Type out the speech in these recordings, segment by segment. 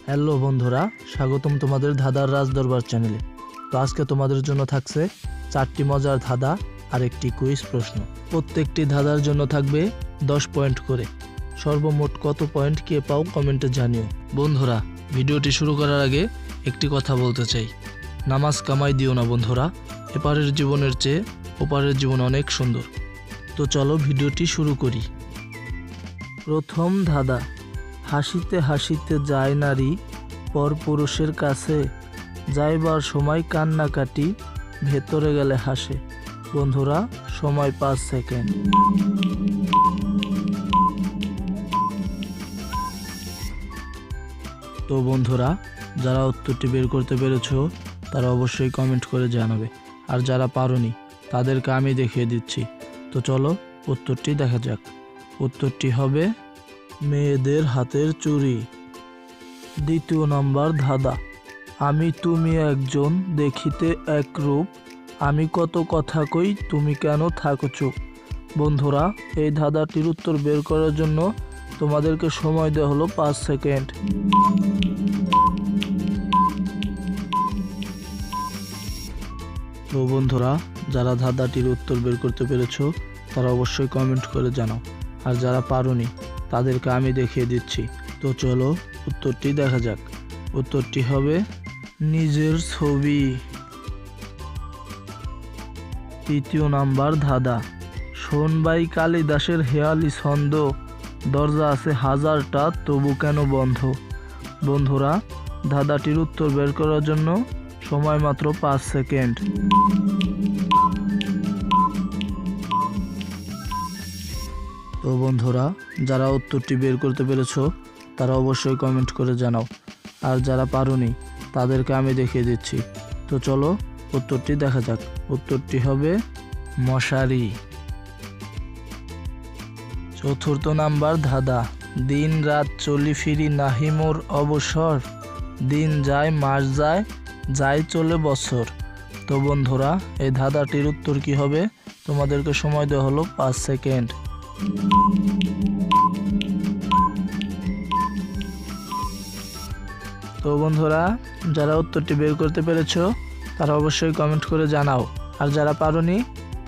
Hello বন্ধুরা, স্বাগতম তোমাদের ধাঁধার রাজ দরবার চ্যানেলে। তো আজকে তোমাদের জন্য থাকছে 4টি মজার ধাঁধা আর একটি কুইজ প্রশ্ন। প্রত্যেকটি ধাঁধার জন্য থাকবে 10 পয়েন্ট করে। সর্বমোট কত পয়েন্ট কে পাও কমেন্টে জানিও। বন্ধুরা, ভিডিওটি শুরু করার আগে একটি কথা বলতে চাই, নামাজ কামাই দিও না বন্ধুরা, এপারের জীবনের চেয়ে ওপারের জীবন অনেক সুন্দর। তো চলো ভিডিওটি শুরু করি। প্রথম ধাঁধা, হাসিতে হাসিতে যায় নারী পর পুরুষের কাছে, যাইবার সময় কান্নাকাটি ভেতরে গেলে হাসে। বন্ধুরা, সময় 5 সেকেন্ড। তো বন্ধুরা, যারা উত্তরটি বের করতে পেরেছো তারা অবশ্যই কমেন্ট করে জানাবে, আর যারা পারোনি তাদেরকে আমি দেখিয়ে দিচ্ছি। তো চলো উত্তরটি দেখা যাক। উত্তরটি হবে মেয়েদের হাতের চুড়ি। দ্বিতীয় নম্বর ধাঁধা, আমি তুমি একজন দেখিতে এক রূপ, আমি কত কথা কই তুমি কেন থাকো চুপ। বন্ধুরা, এই ধাঁধাটির উত্তর বের করার জন্য তোমাদেরকে সময় দেওয়া হলো 5 সেকেন্ড। তো বন্ধুরা, যারা ধাঁধাটির উত্তর বের করতে পেরেছো তারা অবশ্যই কমেন্ট করে জানাও, আর যারা পারোনি তাদেরকে আমি দেখিয়ে দিচ্ছি। তো চলো উত্তরটি দেখা যাক। উত্তরটি হবে নিজের ছবি। তৃতীয় নাম্বার ধাঁধা, সোনবাই কালিদাসের হেয়ালি ছন্দ, দরজা আছে হাজারটা তবু কেন বন্ধ। বন্ধুরা, ধাঁধাটির উত্তর বের করার জন্য সময় মাত্র 5 সেকেন্ড। তো বন্ধুরা, যারা উত্তরটি বের করতে পেরেছো তারা অবশ্যই কমেন্ট করে জানাও, আর যারা পারোনি তাদেরকে আমি দেখিয়ে দিচ্ছি। তো চলো উত্তরটি দেখা যাক। উত্তরটি হবে মশারি। চতুর্থ নাম্বার ধাঁধা, দিন রাত চলি ফিরি নাহি মোর অবসর, দিন যায় মাস যায় যায় চলে বছর। তো বন্ধুরা, এই ধাঁধাটির উত্তর কি হবে তোমাদেরকে সময় দেওয়া হলো 5 সেকেন্ড। তো বন্ধুরা, যারা উত্তরটি বের করতে পেরেছো তারা অবশ্যই কমেন্ট করে জানাও, আর যারা পারোনি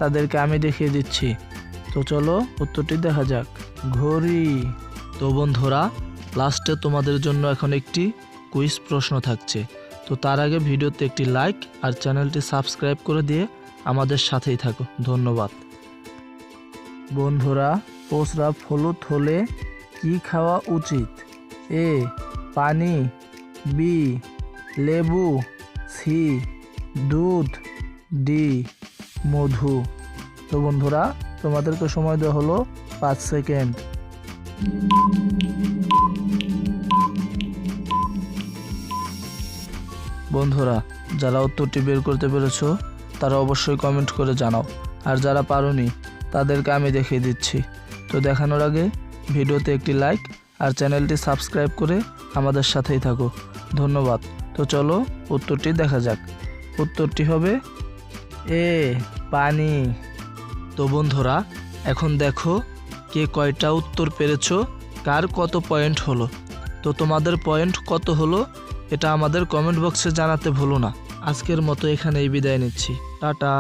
তাদেরকে আমি দেখিয়ে দিচ্ছি। তো চলো উত্তরটি দেখা যাক। ঘড়ি। তো বন্ধুরা, লাস্টে তোমাদের জন্য এখন একটি কুইজ প্রশ্ন থাকছে। তো তার আগে ভিডিওতে একটি লাইক আর চ্যানেলটি সাবস্ক্রাইব করে দিয়ে আমাদের সাথেই থাকো। ধন্যবাদ। বন্ধুরা, প্রস্রাব হলুদ হলে কি খাওয়া উচিত? এ পানি, বি লেবু, সি দুধ, ডি মধু। তো বন্ধুরা, তোমাদেরকে সময় দেওয়া হলো 5 সেকেন্ড। বন্ধুরা, যারা উত্তরটি বের করতে পেরেছো তারা অবশ্যই কমেন্ট করে জানাও, আর যারা পারোনি তাদেরকে আমি দেখিয়ে দিচ্ছি। তো দেখানোর আগে ভিডিওতে একটি লাইক আর চ্যানেলটি সাবস্ক্রাইব করে আমাদের সাথেই থাকো। ধন্যবাদ। তো চলো উত্তরটি দেখা যাক। উত্তরটি হবে এ পানি। তো বন্ধুরা, এখন দেখো কে কয়টা উত্তর পেরেছো, কার কত পয়েন্ট হলো। তো তোমাদের পয়েন্ট কত হলো এটা আমাদের কমেন্ট বক্সে জানাতে ভুলো না। আজকের মতো এখানেই বিদায় নিচ্ছি। টাটা।